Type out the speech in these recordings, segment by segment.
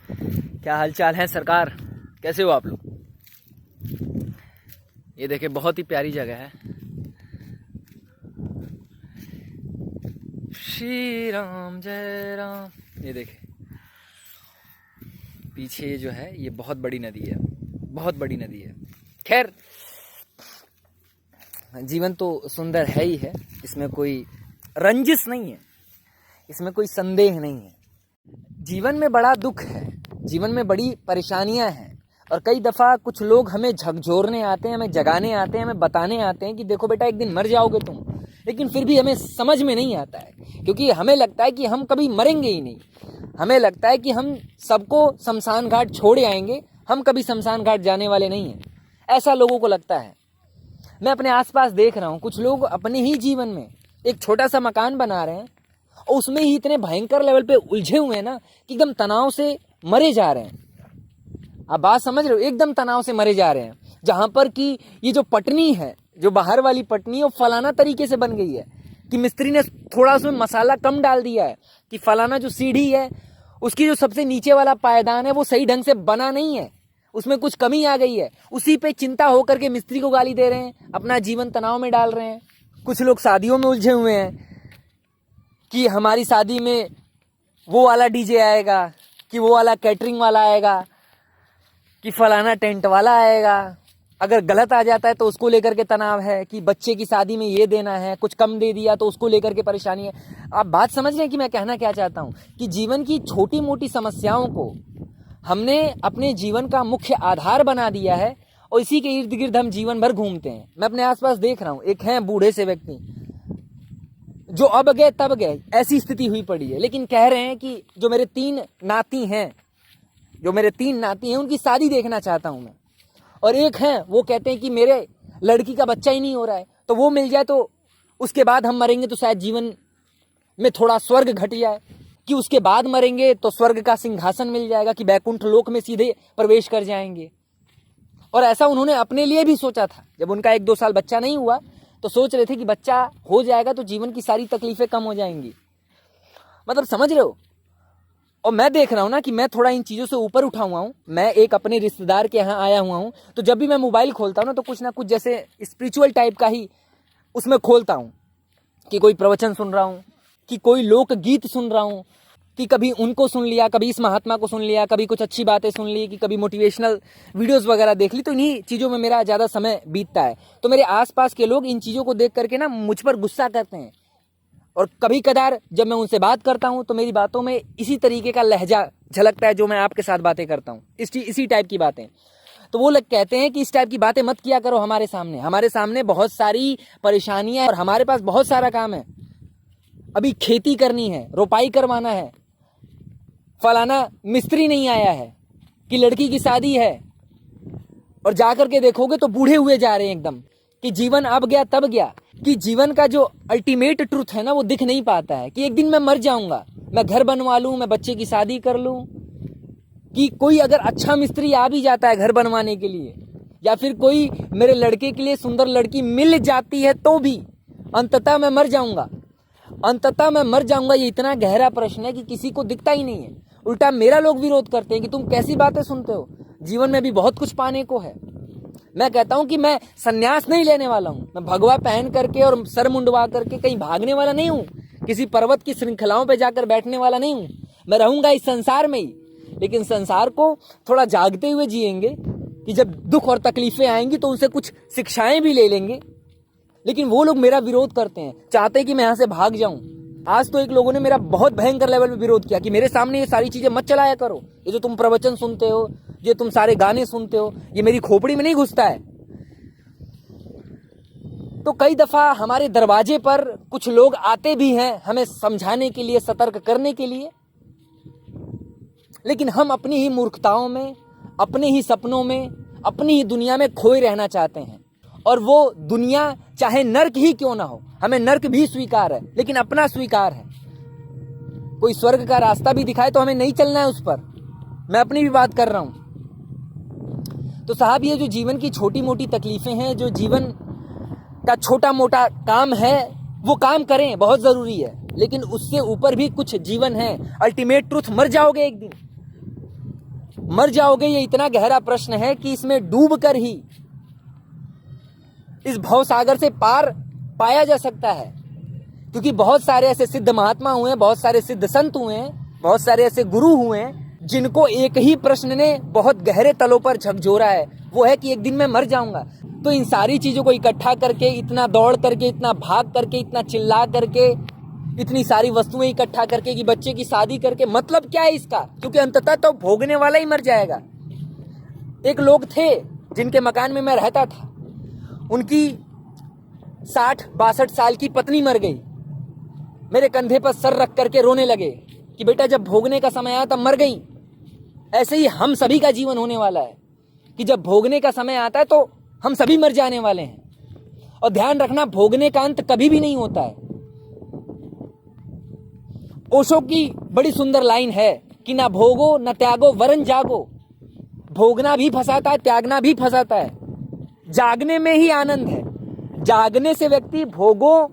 क्या हालचाल है सरकार, कैसे हो आप लोग। ये देखिए बहुत ही प्यारी जगह है। श्री राम जय राम। ये देखिए पीछे जो है ये बहुत बड़ी नदी है, बहुत बड़ी नदी है। खैर जीवन तो सुंदर है ही है, इसमें कोई रंजिश नहीं है, इसमें कोई संदेह नहीं है। जीवन में बड़ा दुख है, जीवन में बड़ी परेशानियां हैं और कई दफ़ा कुछ लोग हमें झकझोरने आते हैं, हमें जगाने आते हैं, हमें बताने आते हैं कि देखो बेटा एक दिन मर जाओगे तुम। लेकिन फिर भी हमें समझ में नहीं आता है, क्योंकि हमें लगता है कि हम कभी मरेंगे ही नहीं। हमें लगता है कि हम सबको शमशान घाट छोड़े आएंगे, हम कभी शमशान घाट जाने वाले नहीं हैं, ऐसा लोगों को लगता है। मैं अपने आसपास देख रहा हूँ, कुछ लोग अपने ही जीवन में एक छोटा सा मकान बना रहे हैं और उसमें ही इतने भयंकर लेवल पे उलझे हुए हैं ना कि एकदम तनाव से मरे जा रहे हैं। आप बात समझ रहे हो, एकदम तनाव से मरे जा रहे हैं। जहां पर कि ये जो पटनी है, जो बाहर वाली पटनी, वो फलाना तरीके से बन गई है कि मिस्त्री ने थोड़ा उसमें मसाला कम डाल दिया है, कि फलाना जो सीढ़ी है उसकी जो सबसे नीचे वाला पायदान है वो सही ढंग से बना नहीं है, उसमें कुछ कमी आ गई है। उसी पे चिंता होकर के मिस्त्री को गाली दे रहे हैं, अपना जीवन तनाव में डाल रहे हैं। कुछ लोग शादियों में उलझे हुए हैं कि हमारी शादी में वो वाला डीजे आएगा, कि वो वाला कैटरिंग वाला आएगा, कि फलाना टेंट वाला आएगा। अगर गलत आ जाता है तो उसको लेकर के तनाव है कि बच्चे की शादी में ये देना है, कुछ कम दे दिया तो उसको लेकर के परेशानी है। आप बात समझ रहे हैं कि मैं कहना क्या चाहता हूँ, कि जीवन की छोटी मोटी समस्याओं को हमने अपने जीवन का मुख्य आधार बना दिया है और इसी के इर्द गिर्द हम जीवन भर घूमते हैं। मैं अपने आसपास देख रहा हूँ, एक हैं बूढ़े से व्यक्ति जो अब गए तब गए, ऐसी स्थिति हुई पड़ी है। लेकिन कह रहे हैं कि जो मेरे तीन नाती हैं उनकी शादी देखना चाहता हूं मैं। और एक हैं वो कहते हैं कि मेरे लड़की का बच्चा ही नहीं हो रहा है, तो वो मिल जाए तो उसके बाद हम मरेंगे तो शायद जीवन में थोड़ा स्वर्ग घट जाए, कि उसके बाद मरेंगे तो स्वर्ग का सिंहासन मिल जाएगा, कि बैकुंठ लोक में सीधे प्रवेश कर जाएंगे। और ऐसा उन्होंने अपने लिए भी सोचा था। जब उनका 1-2 साल बच्चा नहीं हुआ तो सोच रहे थे कि बच्चा हो जाएगा तो जीवन की सारी तकलीफें कम हो जाएंगी। मतलब समझ रहे हो। और मैं देख रहा हूं ना कि मैं थोड़ा इन चीजों से ऊपर उठा हुआ हूं। मैं एक अपने रिश्तेदार के यहाँ आया हुआ हूं, तो जब भी मैं मोबाइल खोलता हूं ना तो कुछ ना कुछ जैसे स्पिरिचुअल टाइप का ही उसमें खोलता हूं, कि कोई प्रवचन सुन रहा हूं, कि कोई लोक गीत सुन रहा हूं, कि कभी उनको सुन लिया, कभी इस महात्मा को सुन लिया, कभी कुछ अच्छी बातें सुन ली, कि कभी मोटिवेशनल वीडियोस वगैरह देख ली। तो इन्हीं चीज़ों में मेरा ज़्यादा समय बीतता है। तो मेरे आसपास के लोग इन चीज़ों को देख करके ना मुझ पर गुस्सा करते हैं, और कभी कदार जब मैं उनसे बात करता हूं तो मेरी बातों में इसी तरीके का लहजा झलकता है जो मैं आपके साथ बातें करता हूं, इसी टाइप की बातें। तो वो लोग कहते हैं कि इस टाइप की बातें मत किया करो हमारे सामने बहुत सारी परेशानियां और हमारे पास बहुत सारा काम है। अभी खेती करनी है, रोपाई करवाना है, फलाना मिस्त्री नहीं आया है, कि लड़की की शादी है, और जाकर के देखोगे तो बूढ़े हुए जा रहे हैं एकदम, कि जीवन अब गया तब गया, कि जीवन का जो अल्टीमेट ट्रुथ है ना वो दिख नहीं पाता है, कि एक दिन मैं मर जाऊंगा, मैं घर बनवा लूं, मैं बच्चे की शादी कर लूं, कि कोई अगर अच्छा मिस्त्री आ भी जाता है घर बनवाने के लिए, या फिर कोई मेरे लड़के के लिए सुंदर लड़की मिल जाती है, तो भी अंततः मैं मर जाऊंगा। ये इतना गहरा प्रश्न है कि किसी को दिखता ही नहीं है। उल्टा मेरा लोग विरोध करते हैं कि तुम कैसी बातें सुनते हो, जीवन में भी बहुत कुछ पाने को है। मैं कहता हूं कि मैं संन्यास नहीं लेने वाला हूं, मैं भगवा पहन करके और सर मुंडवा करके कहीं भागने वाला नहीं हूं, किसी पर्वत की श्रृंखलाओं पे जाकर बैठने वाला नहीं हूं। मैं रहूंगा इस संसार में ही, लेकिन संसार को थोड़ा जागते हुए जिएंगे, कि जब दुख और तकलीफें आएंगी तो उनसे कुछ शिक्षाएं भी ले लेंगे। लेकिन वो लोग मेरा विरोध करते हैं, चाहते हैं कि मैं यहाँ से भाग जाऊं। आज तो एक लोगों ने मेरा बहुत भयंकर लेवल पे विरोध किया कि मेरे सामने ये सारी चीजें मत चलाया करो, ये जो तुम प्रवचन सुनते हो, ये तुम सारे गाने सुनते हो, ये मेरी खोपड़ी में नहीं घुसता है। तो कई दफा हमारे दरवाजे पर कुछ लोग आते भी हैं हमें समझाने के लिए, सतर्क करने के लिए, लेकिन हम अपनी ही मूर्खताओं में, अपने ही सपनों में, अपनी ही दुनिया में खोए रहना चाहते हैं। और वो दुनिया चाहे नर्क ही क्यों ना हो, हमें नर्क भी स्वीकार है, लेकिन अपना स्वीकार है। कोई स्वर्ग का रास्ता भी दिखाए तो हमें नहीं चलना है उस पर। मैं अपनी भी बात कर रहा हूं। तो साहब, ये जो जीवन की छोटी मोटी तकलीफें हैं, जो जीवन का छोटा मोटा काम है, वो काम करें, बहुत जरूरी है। लेकिन उससे ऊपर भी कुछ जीवन है, अल्टीमेट ट्रुथ, मर जाओगे एक दिन। मर जाओगे ये इतना गहरा प्रश्न है कि इसमें डूबकर ही इस भव सागर से पार पाया जा सकता है। क्योंकि बहुत सारे ऐसे सिद्ध महात्मा हुए हैं, बहुत सारे सिद्ध संत हुए हैं, बहुत सारे ऐसे गुरु हुए हैं जिनको एक ही प्रश्न ने बहुत गहरे तलों पर झकझोरा है, वो है कि एक दिन मैं मर जाऊंगा। तो इन सारी चीजों को इकट्ठा करके, इतना दौड़ करके, इतना भाग करके, इतना चिल्ला करके, इतनी सारी वस्तुएं इकट्ठा करके कि बच्चे की शादी करके मतलब क्या है इसका? क्योंकि अंततः तो भोगने वाला ही मर जाएगा। एक लोग थे जिनके मकान में मैं रहता था, उनकी 60-62 साल की पत्नी मर गई। मेरे कंधे पर सर रख करके रोने लगे कि बेटा जब भोगने का समय आया तब मर गई। ऐसे ही हम सभी का जीवन होने वाला है कि जब भोगने का समय आता है तो हम सभी मर जाने वाले हैं। और ध्यान रखना, भोगने का अंत कभी भी नहीं होता है। ओशो की बड़ी सुंदर लाइन है कि ना भोगो न त्यागो वरन जागो। भोगना भी फंसाता है, त्यागना भी फंसाता है। जागने में ही आनंद है। जागने से व्यक्ति भोगों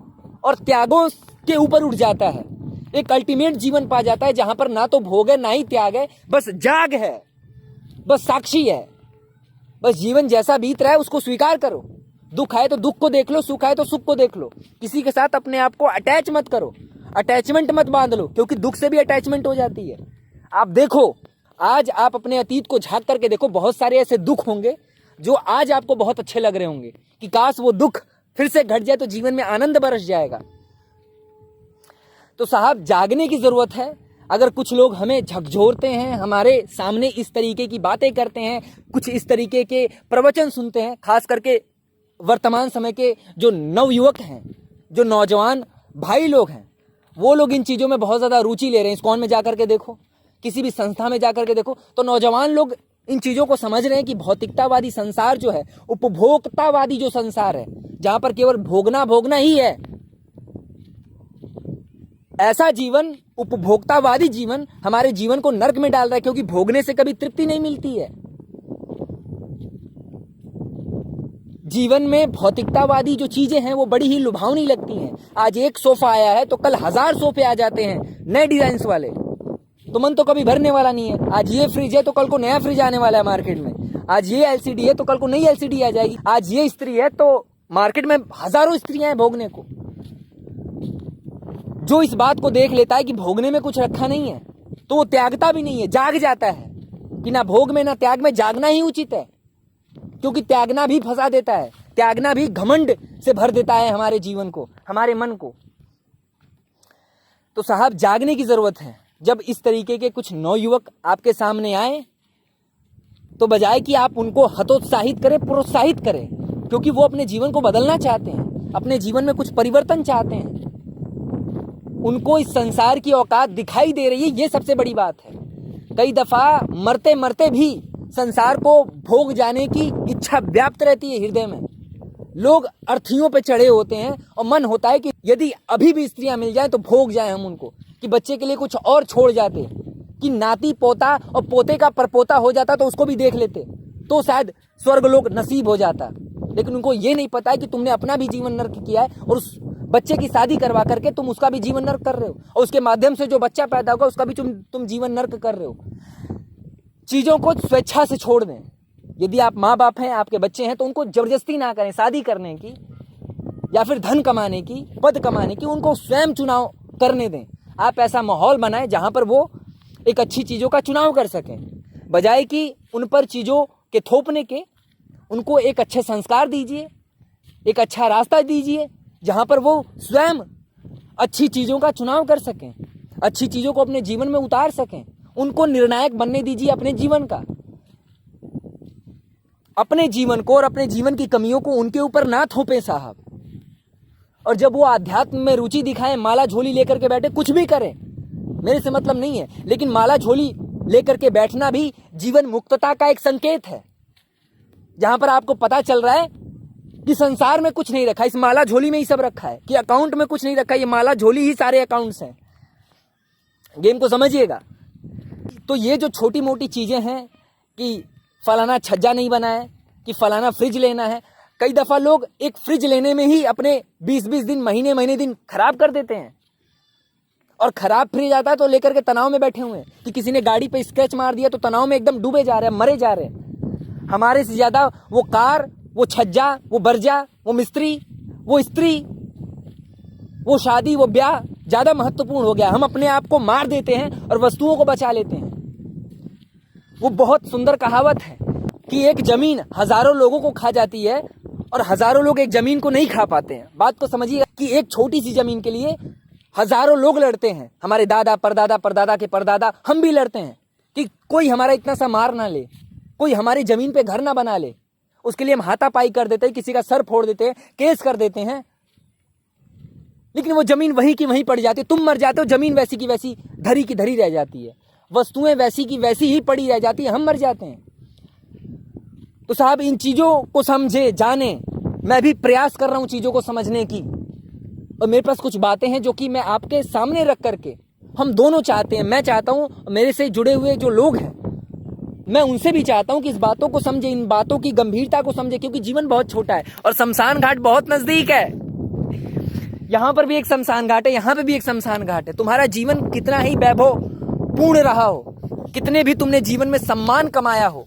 और त्यागों के ऊपर उठ जाता है, एक अल्टीमेट जीवन पा जाता है जहां पर ना तो भोग है ना ही त्याग है, बस जाग है, बस साक्षी है। बस जीवन जैसा बीत रहा है उसको स्वीकार करो। दुख आए तो दुख को देख लो, सुख आए तो सुख को देख लो। किसी के साथ अपने आप को अटैच मत करो, अटैचमेंट मत बांध लो, क्योंकि दुख से भी अटैचमेंट हो जाती है। आप देखो, आज आप अपने अतीत को झांक करके देखो, बहुत सारे ऐसे दुख होंगे जो आज आपको बहुत अच्छे लग रहे होंगे कि काश वो दुख फिर से घट जाए तो जीवन में आनंद बरस जाएगा। तो साहब, जागने की जरूरत है। अगर कुछ लोग हमें झकझोरते हैं, हमारे सामने इस तरीके की बातें करते हैं, कुछ इस तरीके के प्रवचन सुनते हैं, खास करके वर्तमान समय के जो नवयुवक हैं, जो नौजवान भाई लोग हैं, वो लोग इन चीजों में बहुत ज्यादा रुचि ले रहे हैं। इस्कॉन में जाकर के देखो, किसी भी संस्था में जाकर के देखो, तो नौजवान लोग इन चीजों को समझ रहे हैं कि भौतिकतावादी संसार जो है, उपभोक्तावादी जो संसार है, जहां पर केवल भोगना भोगना ही है, ऐसा जीवन, उपभोक्तावादी जीवन हमारे जीवन को नर्क में डाल रहा है। क्योंकि भोगने से कभी तृप्ति नहीं मिलती है। जीवन में भौतिकतावादी जो चीजें हैं वो बड़ी ही लुभावनी लगती हैं। आज एक सोफा आया है तो कल 1000 सोफे आ जाते हैं नए डिजाइन वाले, तो मन तो कभी भरने वाला नहीं है। आज ये फ्रिज है तो कल को नया फ्रिज आने वाला है मार्केट में। आज ये एलसीडी है तो कल को नई एलसीडी आ जाएगी। आज ये स्त्री है तो मार्केट में हजारों स्त्रियां हैं भोगने को। जो इस बात को देख लेता है कि भोगने में कुछ रखा नहीं है, तो वो त्यागता भी नहीं है, जाग जाता है कि ना भोग में ना त्याग में जागना ही उचित है। क्योंकि त्यागना भी फंसा देता है, त्यागना भी घमंड से भर देता है हमारे जीवन को, हमारे मन को। तो साहब, जागने की जरूरत है। जब इस तरीके के कुछ नौयुवक आपके सामने आए तो बजाय कि आप उनको हतोत्साहित करें, प्रोत्साहित करें, क्योंकि वो अपने जीवन को बदलना चाहते हैं, अपने जीवन में कुछ परिवर्तन चाहते हैं। उनको इस संसार की औकात दिखाई दे रही है, ये सबसे बड़ी बात है। कई दफा मरते मरते भी संसार को भोग जाने की इच्छा व्याप्त रहती है हृदय में। लोग अर्थियों पे चढ़े होते हैं और मन होता है कि यदि अभी भी स्त्रियां मिल जाएं तो भोग जाएं हम उनको, कि बच्चे के लिए कुछ और छोड़ जाते, कि नाती पोता और पोते का परपोता हो जाता तो उसको भी देख लेते, तो शायद स्वर्ग लोक नसीब हो जाता। लेकिन उनको ये नहीं पता है कि तुमने अपना भी जीवन नर्क किया है और उस बच्चे की शादी करवा करके तुम उसका भी जीवन नर्क कर रहे हो, और उसके माध्यम से जो बच्चा पैदा होगा उसका भी तुम जीवन नर्क कर रहे हो। चीजों को स्वेच्छा से छोड़ दें। यदि आप माँ बाप हैं, आपके बच्चे हैं, तो उनको जबरदस्ती ना करें शादी करने की या फिर धन कमाने की, पद कमाने की। उनको स्वयं चुनाव करने दें। आप ऐसा माहौल बनाएं जहां पर वो एक अच्छी चीजों का चुनाव कर सकें, बजाय कि उन पर चीजों के थोपने के। उनको एक अच्छे संस्कार दीजिए, एक अच्छा रास्ता दीजिए जहां पर वो स्वयं अच्छी चीजों का चुनाव कर सकें, अच्छी चीजों को अपने जीवन में उतार सकें। उनको निर्णायक बनने दीजिए अपने जीवन का। अपने जीवन को और अपने जीवन की कमियों को उनके ऊपर ना थोपें साहब। और जब वो आध्यात्म में रुचि दिखाएं, माला झोली लेकर के बैठे, कुछ भी करें, मेरे से मतलब नहीं है, लेकिन माला झोली लेकर के बैठना भी जीवन मुक्तता का एक संकेत है, जहां पर आपको पता चल रहा है कि संसार में कुछ नहीं रखा, इस माला झोली में ही सब रखा है, कि अकाउंट में कुछ नहीं रखा, ये माला झोली ही सारे अकाउंट्स हैं। गेम को समझिएगा। तो ये जो छोटी मोटी चीजें हैं कि फलाना छज्जा नहीं बना है, कि फलाना फ्रिज लेना है, कई दफा लोग एक फ्रिज लेने में ही अपने 20-20 दिन, महीने दिन खराब कर देते हैं। और खराब फ्रिज आता है तो लेकर के तनाव में बैठे हुए हैं कि किसी ने गाड़ी पे स्क्रैच मार दिया तो तनाव में एकदम डूबे जा रहे हैं, मरे जा रहे हैं। हमारे से ज्यादा वो कार, वो छज्जा, वो बर्जा, वो मिस्त्री, वो स्त्री, वो शादी, वो ब्याह ज्यादा महत्वपूर्ण हो गया। हम अपने आप को मार देते हैं और वस्तुओं को बचा लेते हैं। वो बहुत सुंदर कहावत है कि एक जमीन हजारों लोगों को खा जाती है और हजारों लोग एक जमीन को नहीं खा पाते हैं। बात को समझिएगा कि एक छोटी सी जमीन के लिए हजारों लोग लड़ते हैं। हमारे दादा, परदादा, परदादा के परदादा, हम भी लड़ते हैं कि कोई हमारा इतना सा मार ना ले, कोई हमारी जमीन पे घर ना बना ले। उसके लिए हम हाथापाई कर देते हैं, किसी का सर फोड़ देते हैं, केस कर देते हैं, लेकिन वो जमीन वहीं की वहीं पड़ जाती है। तुम मर जाते हो, जमीन वैसी की वैसी धरी की धरी रह जाती है, वस्तुएं वैसी की वैसी ही पड़ी रह जाती है, हम मर जाते हैं। तो साहब इन चीजों को समझे, जाने। मैं भी प्रयास कर रहा हूं चीजों को समझने की, और मेरे पास कुछ बातें हैं जो कि मैं आपके सामने रख करके, हम दोनों चाहते हैं, मैं चाहता हूं मेरे से जुड़े हुए जो लोग हैं, मैं उनसे भी चाहता हूं कि इस बातों को समझे, इन बातों की गंभीरता को समझे, क्योंकि जीवन बहुत छोटा है और शमशान घाट बहुत नजदीक है। यहां पर भी एक शमशान घाट है, यहां पे भी एक शमशान घाट है। तुम्हारा जीवन कितना ही वैभव पूर्ण रहा हो, कितने भी तुमने जीवन में सम्मान कमाया हो,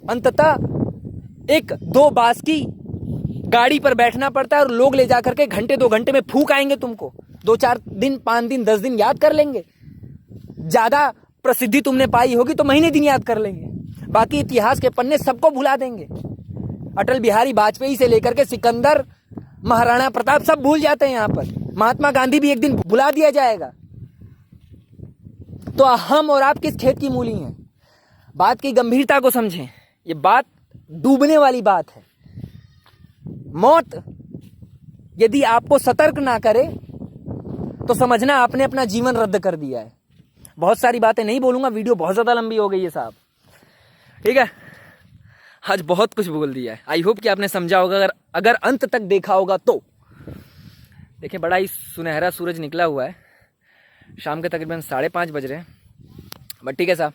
अंततः एक दो बास की गाड़ी पर बैठना पड़ता है और लोग ले जाकर के घंटे 2 घंटे में फूंक आएंगे तुमको। 2-4 दिन, 5 दिन, 10 दिन याद कर लेंगे। ज्यादा प्रसिद्धि तुमने पाई होगी तो महीने दिन याद कर लेंगे, बाकी इतिहास के पन्ने सबको भुला देंगे। अटल बिहारी वाजपेयी से लेकर के सिकंदर, महाराणा प्रताप सब भूल जाते हैं यहाँ पर। महात्मा गांधी भी एक दिन भुला दिया जाएगा। तो हम और आप किस खेत की मूली हैं? बात की गंभीरता को समझें। ये बात डूबने वाली बात है। मौत यदि आपको सतर्क ना करे तो समझना आपने अपना जीवन रद्द कर दिया है। बहुत सारी बातें नहीं बोलूंगा, वीडियो बहुत ज्यादा लंबी हो गई है साहब, ठीक है। आज बहुत कुछ बोल दिया है। आई होप कि आपने समझा होगा, अगर अंत तक देखा होगा तो। देखिए बड़ा ही सुनहरा सूरज निकला हुआ है, शाम के तकरीबन 5:30 बज रहे हैं, बट ठीक है साहब।